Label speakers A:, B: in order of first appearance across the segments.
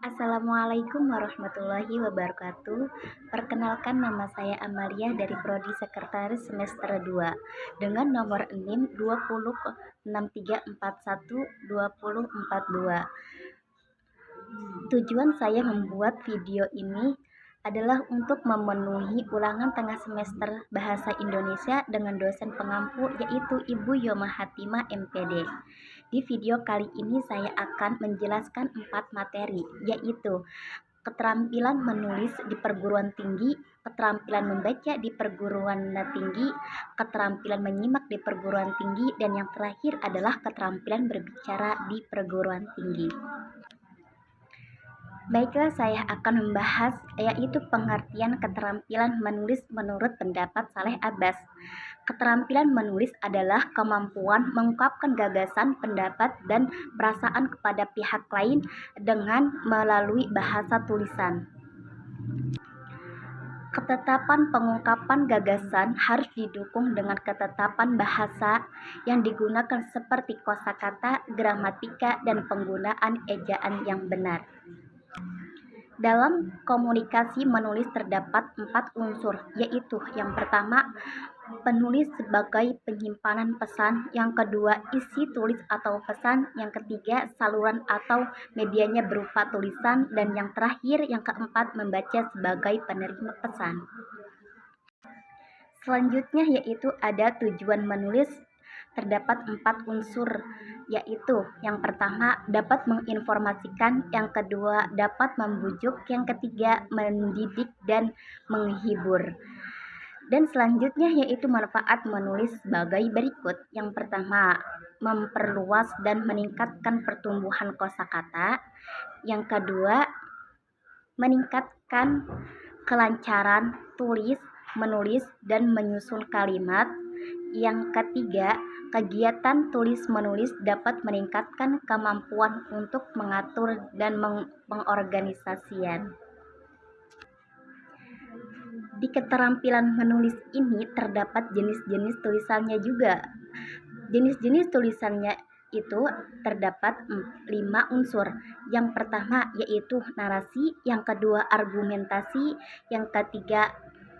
A: Assalamualaikum warahmatullahi wabarakatuh. Perkenalkan, nama saya Amalia dari Prodi Sekretaris semester 2 dengan nomor NIM 2063412042. Tujuan saya membuat video ini adalah untuk memenuhi ulangan tengah semester Bahasa Indonesia dengan dosen pengampu, yaitu Ibu Yoma Hatimah MPD. Di video kali ini saya akan menjelaskan 4 materi, yaitu keterampilan menulis di perguruan tinggi, keterampilan membaca di perguruan tinggi, keterampilan menyimak di perguruan tinggi, dan yang terakhir adalah keterampilan berbicara di perguruan tinggi. Baiklah, saya akan membahas yaitu pengertian keterampilan menulis menurut pendapat Saleh Abbas. Keterampilan menulis adalah kemampuan mengungkapkan gagasan, pendapat, dan perasaan kepada pihak lain dengan melalui bahasa tulisan. Ketetapan pengungkapan gagasan harus didukung dengan ketetapan bahasa yang digunakan seperti kosakata, gramatika, dan penggunaan ejaan yang benar. Dalam komunikasi menulis terdapat 4 unsur, yaitu yang pertama, penulis sebagai penyimpanan pesan, yang kedua, isi tulis atau pesan, yang ketiga, saluran atau medianya berupa tulisan, dan yang terakhir, yang keempat, membaca sebagai penerima pesan. Selanjutnya yaitu ada tujuan menulis. Terdapat 4 unsur, yaitu yang pertama dapat menginformasikan, yang kedua dapat membujuk, yang ketiga mendidik dan menghibur. Dan selanjutnya yaitu manfaat menulis sebagai berikut. Yang pertama, memperluas dan meningkatkan pertumbuhan kosakata. Yang kedua, meningkatkan kelancaran tulis, menulis, dan menyusun kalimat. Yang ketiga, kegiatan tulis-menulis dapat meningkatkan kemampuan untuk mengatur dan pengorganisasian. Di keterampilan menulis ini terdapat jenis-jenis tulisannya juga. Jenis-jenis tulisannya itu terdapat 5 unsur. Yang pertama yaitu narasi, yang kedua argumentasi, yang ketiga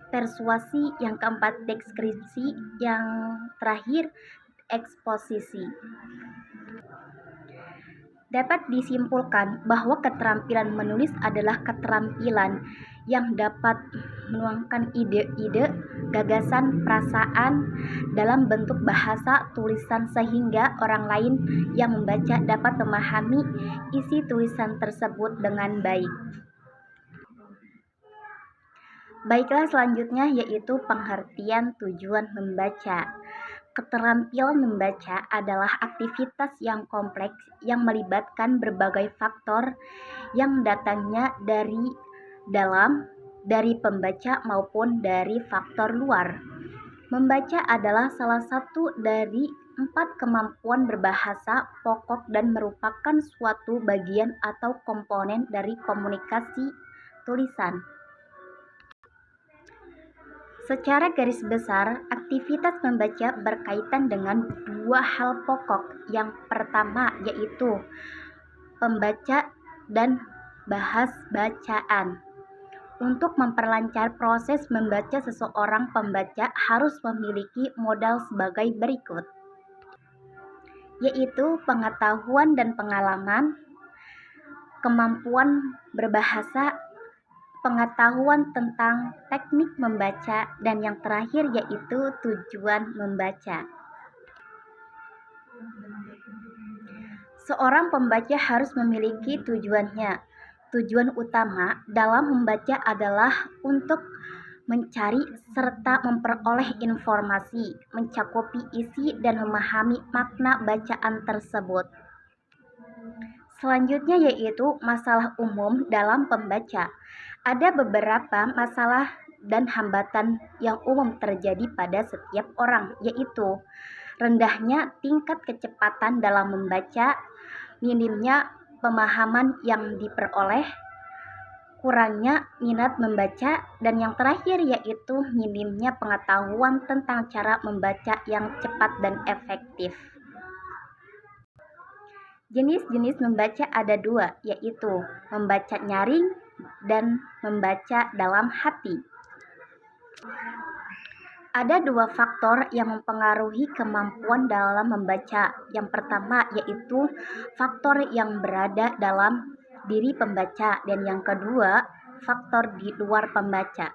A: persuasi, yang keempat deskripsi, yang terakhir eksposisi. Dapat disimpulkan bahwa keterampilan menulis adalah keterampilan yang dapat menuangkan ide-ide, gagasan, perasaan dalam bentuk bahasa tulisan sehingga orang lain yang membaca dapat memahami isi tulisan tersebut dengan baik. Baiklah, selanjutnya yaitu pengertian tujuan membaca. Keterampilan membaca adalah aktivitas yang kompleks yang melibatkan berbagai faktor yang datangnya dari dalam, dari pembaca maupun dari faktor luar. Membaca adalah salah satu dari 4 kemampuan berbahasa pokok dan merupakan suatu bagian atau komponen dari komunikasi tulisan. Secara garis besar, aktivitas membaca berkaitan dengan 2 hal pokok. Yang pertama yaitu pembaca dan bahas bacaan. Untuk memperlancar proses membaca, seseorang pembaca harus memiliki modal sebagai berikut, yaitu pengetahuan dan pengalaman, kemampuan berbahasa, pengetahuan tentang teknik membaca, dan yang terakhir yaitu tujuan membaca. Seorang pembaca harus memiliki tujuannya. Tujuan utama dalam membaca adalah untuk mencari serta memperoleh informasi, mencakupi isi, dan memahami makna bacaan tersebut. Selanjutnya yaitu masalah umum dalam pembaca. Ada beberapa masalah dan hambatan yang umum terjadi pada setiap orang, yaitu rendahnya tingkat kecepatan dalam membaca, minimnya pemahaman yang diperoleh, kurangnya minat membaca, dan yang terakhir yaitu minimnya pengetahuan tentang cara membaca yang cepat dan efektif. Jenis-jenis membaca ada dua, yaitu membaca nyaring dan membaca dalam hati. Ada dua faktor yang mempengaruhi kemampuan dalam membaca. Yang pertama yaitu faktor yang berada dalam diri pembaca, dan yang kedua faktor di luar pembaca.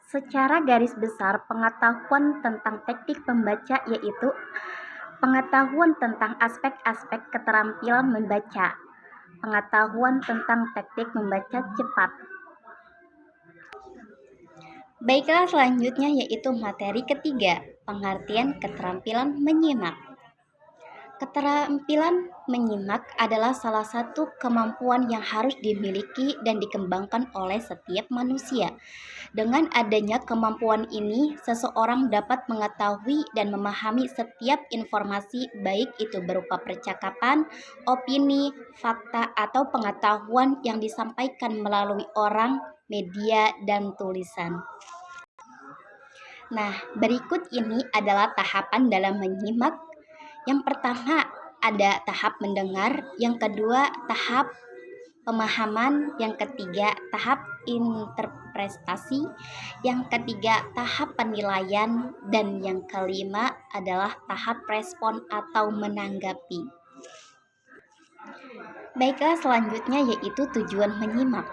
A: Secara garis besar, pengetahuan tentang teknik membaca yaitu pengetahuan tentang aspek-aspek keterampilan membaca, pengetahuan tentang teknik membaca cepat. Baiklah, selanjutnya yaitu materi ketiga, pengertian keterampilan menyimak. Keterampilan menyimak adalah salah satu kemampuan yang harus dimiliki dan dikembangkan oleh setiap manusia. Dengan adanya kemampuan ini, seseorang dapat mengetahui dan memahami setiap informasi, baik itu berupa percakapan, opini, fakta, atau pengetahuan yang disampaikan melalui orang, media, dan tulisan. Nah, berikut ini adalah tahapan dalam menyimak. Yang pertama ada tahap mendengar, yang kedua tahap pemahaman, yang ketiga tahap interpretasi, yang ketiga tahap penilaian, dan yang kelima adalah tahap respon atau menanggapi. Baiklah, selanjutnya yaitu tujuan menyimak.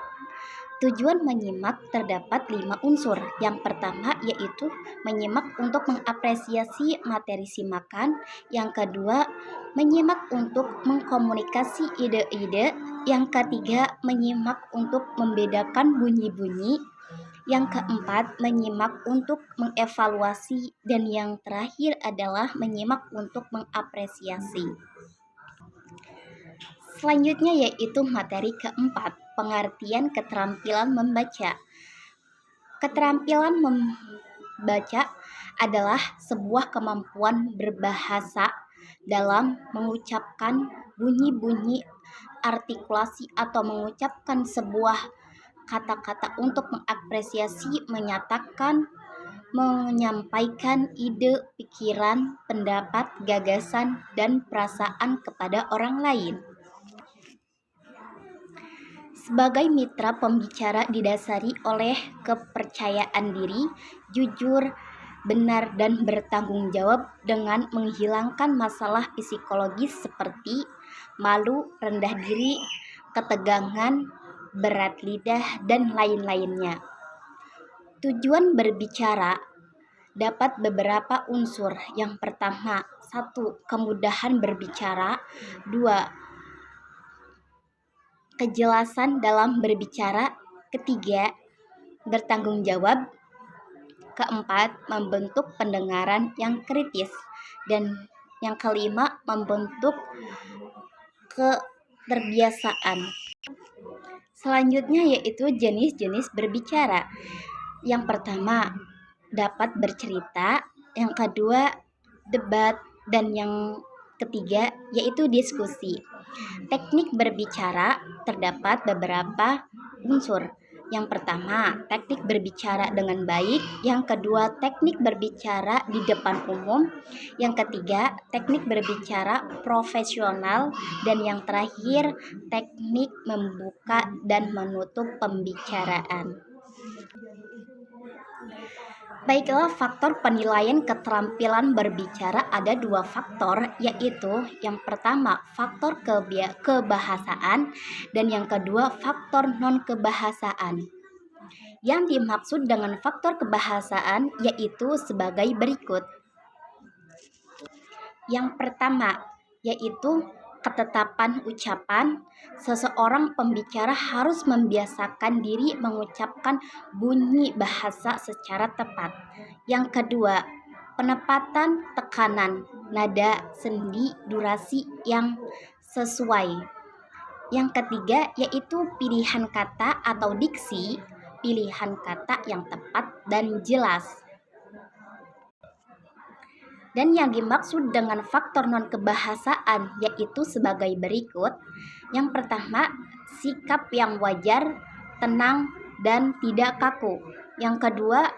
A: Tujuan menyimak terdapat 5 unsur. Yang pertama yaitu menyimak untuk mengapresiasi materi simakan. Yang kedua, menyimak untuk mengkomunikasi ide-ide. Yang ketiga, menyimak untuk membedakan bunyi-bunyi. Yang keempat, menyimak untuk mengevaluasi. Dan yang terakhir adalah menyimak untuk mengapresiasi. Selanjutnya yaitu materi keempat, pengertian keterampilan membaca. Keterampilan membaca adalah sebuah kemampuan berbahasa dalam mengucapkan bunyi-bunyi, artikulasi, atau mengucapkan sebuah kata-kata untuk mengapresiasi, menyatakan, menyampaikan ide, pikiran, pendapat, gagasan, dan perasaan kepada orang lain. Sebagai mitra pembicara didasari oleh kepercayaan diri, jujur, benar, dan bertanggung jawab dengan menghilangkan masalah psikologis seperti malu, rendah diri, ketegangan, berat lidah, dan lain-lainnya. Tujuan berbicara dapat beberapa unsur. Yang pertama, 1. Kemudahan berbicara. 2. Kejelasan dalam berbicara. Ketiga, bertanggung jawab. Keempat, membentuk pendengaran yang kritis. Dan yang kelima, membentuk keterbiasaan. Selanjutnya yaitu jenis-jenis berbicara. Yang pertama, dapat bercerita. Yang kedua, debat. Dan yang ketiga yaitu diskusi. Teknik berbicara terdapat beberapa unsur. Yang pertama, teknik berbicara dengan baik. Yang kedua, teknik berbicara di depan umum. Yang ketiga, teknik berbicara profesional. Dan yang terakhir, teknik membuka dan menutup pembicaraan. Baiklah, faktor penilaian keterampilan berbicara ada 2 faktor, yaitu yang pertama faktor kebahasaan dan yang kedua faktor non-kebahasaan. Yang dimaksud dengan faktor kebahasaan yaitu sebagai berikut. Yang pertama yaitu ketetapan ucapan. Seseorang pembicara harus membiasakan diri mengucapkan bunyi bahasa secara tepat. Yang kedua, penempatan tekanan, nada, sendi, durasi yang sesuai. Yang ketiga yaitu pilihan kata atau diksi, pilihan kata yang tepat dan jelas. Dan yang dimaksud dengan faktor non-kebahasaan yaitu sebagai berikut. Yang pertama, sikap yang wajar, tenang, dan tidak kaku. Yang kedua,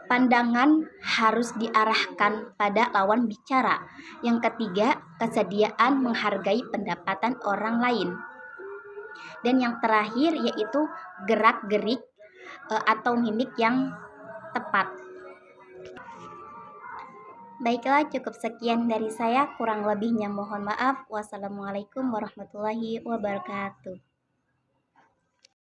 A: pandangan harus diarahkan pada lawan bicara. Yang ketiga, kesediaan menghargai pendapatan orang lain. Dan yang terakhir yaitu gerak-gerik atau mimik yang tepat. Baiklah, cukup sekian dari saya. Kurang lebihnya mohon maaf. Wassalamualaikum warahmatullahi wabarakatuh.